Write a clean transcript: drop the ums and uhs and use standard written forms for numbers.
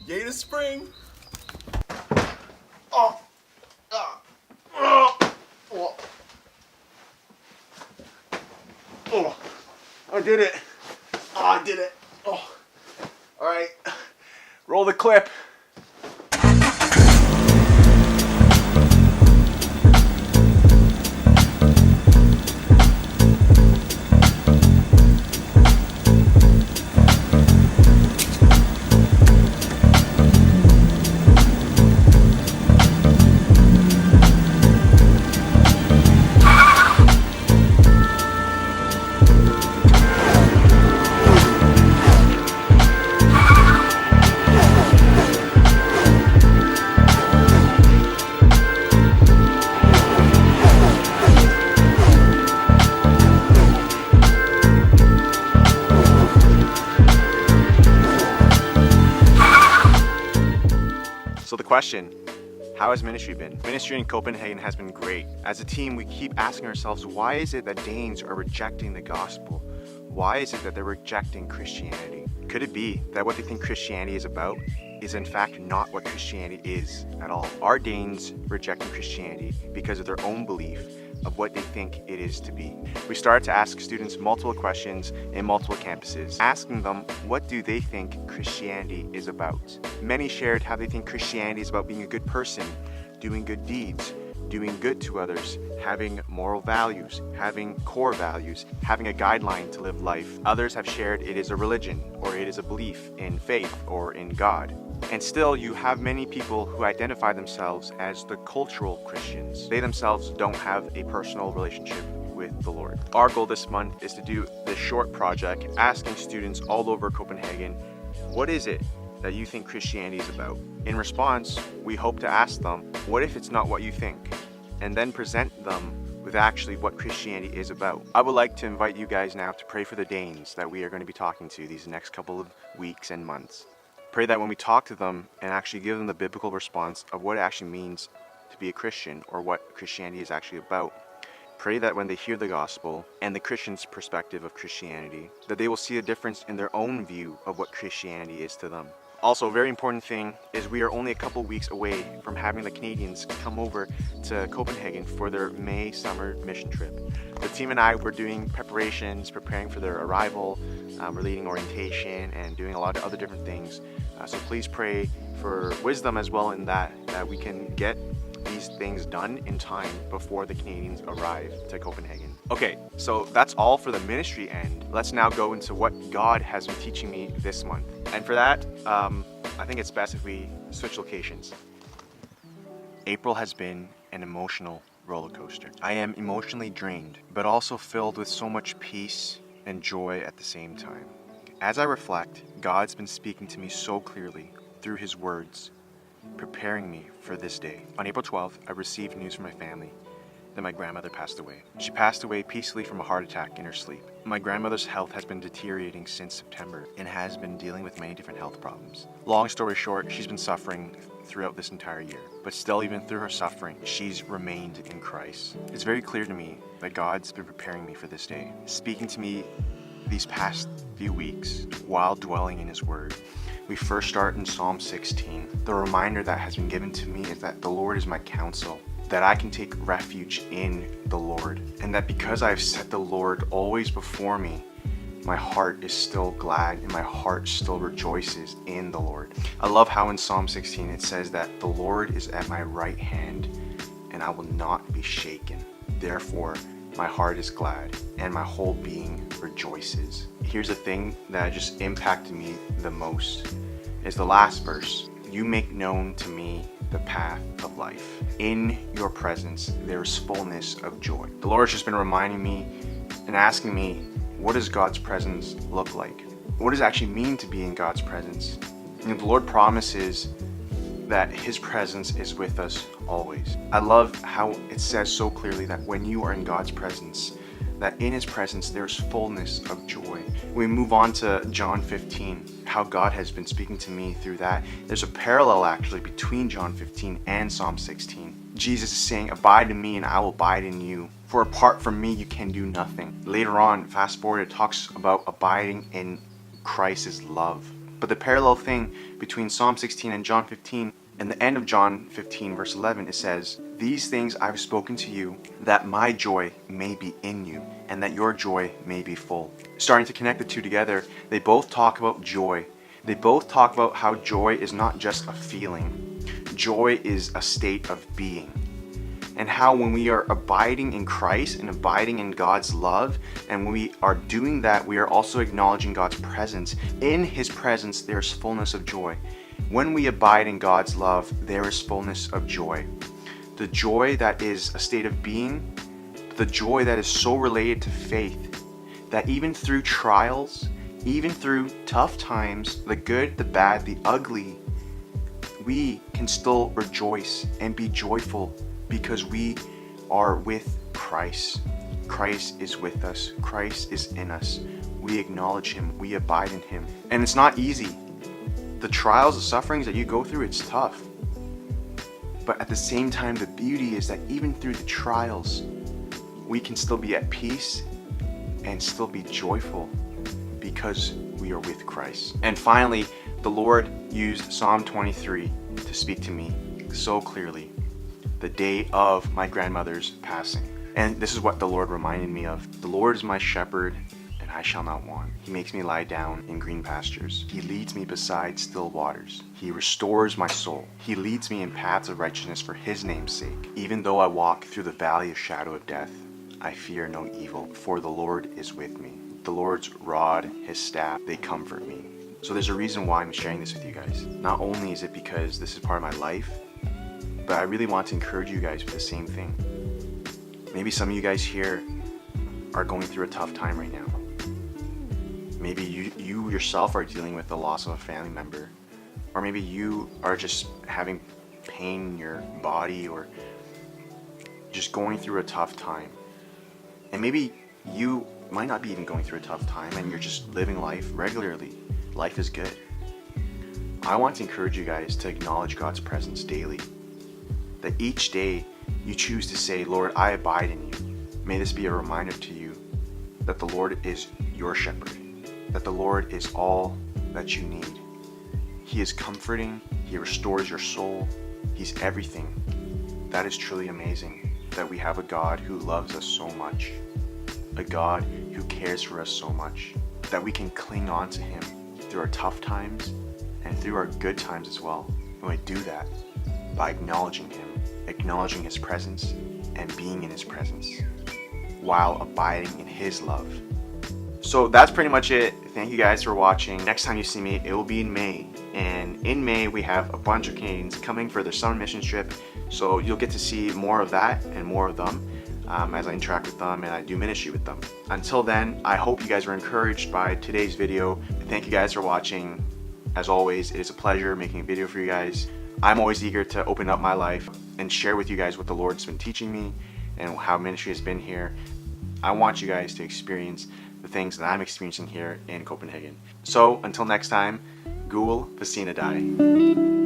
Yay to spring! Oh! Oh! I did it! Oh, I did it! Oh! Alright. Roll the clip. So the question, how has ministry been? Ministry in Copenhagen has been great. As a team, we keep asking ourselves, why is it that Danes are rejecting the gospel? Why is it that they're rejecting Christianity? Could it be that what they think Christianity is about is in fact not what Christianity is at all? Are Danes rejecting Christianity because of their own belief of what they think it is to be? We started to ask students multiple questions in multiple campuses, asking them what do they think Christianity is about. Many shared how they think Christianity is about being a good person, doing good deeds, doing good to others, having moral values, having core values, having a guideline to live life. Others have shared it is a religion, or it is a belief in faith or in God. And still, you have many people who identify themselves as the cultural Christians. They themselves don't have a personal relationship with the Lord. Our goal this month is to do this short project, asking students all over Copenhagen, what is it that you think Christianity is about? In response, we hope to ask them, what if it's not what you think? And then present them with actually what Christianity is about. I would like to invite you guys now to pray for the Danes that we are going to be talking to these next couple of weeks and months. Pray that when we talk to them and actually give them the biblical response of what it actually means to be a Christian or what Christianity is actually about, pray that when they hear the gospel and the Christian's perspective of Christianity, that they will see a difference in their own view of what Christianity is to them. Also, a very important thing is we are only a couple weeks away from having the Canadians come over to Copenhagen for their May summer mission trip. The team and I were doing preparations, preparing for their arrival. We're leading orientation and doing a lot of other different things. So please pray for wisdom as well in that we can get these things done in time before the Canadians arrive to Copenhagen. Okay, so that's all for the ministry end. Let's now go into what God has been teaching me this month. And for that, I think it's best if we switch locations. April has been an emotional roller coaster. I am emotionally drained, but also filled with so much peace and joy at the same time. As I reflect, God's been speaking to me so clearly through His words, preparing me for this day. On April 12th, I received news from my family that my grandmother passed away. She passed away peacefully from a heart attack in her sleep. My grandmother's health has been deteriorating since September and has been dealing with many different health problems. Long story short, she's been suffering throughout this entire year, but still, even through her suffering, she's remained in Christ. It's very clear to me that God's been preparing me for this day, speaking to me these past few weeks while dwelling in His Word. We first start in Psalm 16. The reminder that has been given to me is that the Lord is my counsel, that I can take refuge in the Lord, and that because I've set the Lord always before me, my heart is still glad and my heart still rejoices in the Lord. I love how in Psalm 16 it says that the Lord is at my right hand and I will not be shaken. Therefore, my heart is glad and my whole being rejoices. Here's the thing that just impacted me the most is the last verse. You make known to me the path of life. In your presence, there is fullness of joy. The Lord's just been reminding me and asking me, what does God's presence look like? What does it actually mean to be in God's presence? And the Lord promises that His presence is with us always. I love how it says so clearly that when you are in God's presence, that in His presence there's fullness of joy. We move on to John 15, how God has been speaking to me through that. There's a parallel actually between John 15 and Psalm 16. Jesus is saying, abide in me and I will abide in you. For apart from me, you can do nothing. Later on, fast forward, it talks about abiding in Christ's love. But the parallel thing between Psalm 16 and John 15, and the end of John 15 verse 11, it says, "These things I've spoken to you, that my joy may be in you, and that your joy may be full." Starting to connect the two together, they both talk about joy. They both talk about how joy is not just a feeling. Joy is a state of being. And how when we are abiding in Christ and abiding in God's love, and when we are doing that, we are also acknowledging God's presence. In His presence, there's fullness of joy. When we abide in God's love, there is fullness of joy. The joy that is a state of being, the joy that is so related to faith, that even through trials, even through tough times, the good, the bad, the ugly, we can still rejoice and be joyful because we are with Christ. Christ is with us. Christ is in us. We acknowledge Him. We abide in Him. And it's not easy. The trials, the sufferings that you go through, it's tough. But at the same time, the beauty is that even through the trials, we can still be at peace and still be joyful because we are with Christ. And finally, the Lord used Psalm 23 to speak to me so clearly the day of my grandmother's passing. And this is what the Lord reminded me of. The Lord is my shepherd, and I shall not want. He makes me lie down in green pastures. He leads me beside still waters. He restores my soul. He leads me in paths of righteousness for His name's sake. Even though I walk through the valley of shadow of death, I fear no evil, for the Lord is with me. The Lord's rod, His staff, they comfort me. So there's a reason why I'm sharing this with you guys. Not only is it because this is part of my life, but I really want to encourage you guys with the same thing. Maybe some of you guys here are going through a tough time right now. Maybe you yourself are dealing with the loss of a family member. Or maybe you are just having pain in your body or just going through a tough time. And maybe you might not be even going through a tough time and you're just living life regularly. Life is good. I want to encourage you guys to acknowledge God's presence daily. That each day you choose to say, "Lord, I abide in you." May this be a reminder to you that the Lord is your shepherd, that the Lord is all that you need. He is comforting, He restores your soul, He's everything. That is truly amazing, that we have a God who loves us so much, a God who cares for us so much, that we can cling on to Him through our tough times and through our good times as well. And we do that by acknowledging Him, acknowledging His presence, and being in His presence while abiding in His love. So that's pretty much it. Thank you guys for watching. Next time you see me, it will be in May. And in May, we have a bunch of Canadians coming for their summer mission trip. So you'll get to see more of that and more of them as I interact with them and I do ministry with them. Until then, I hope you guys were encouraged by today's video. Thank you guys for watching. As always, it is a pleasure making a video for you guys. I'm always eager to open up my life and share with you guys what the Lord's been teaching me and how ministry has been here. I want you guys to experience the things that I'm experiencing here in Copenhagen. So until next time, Gul Vicina Dai.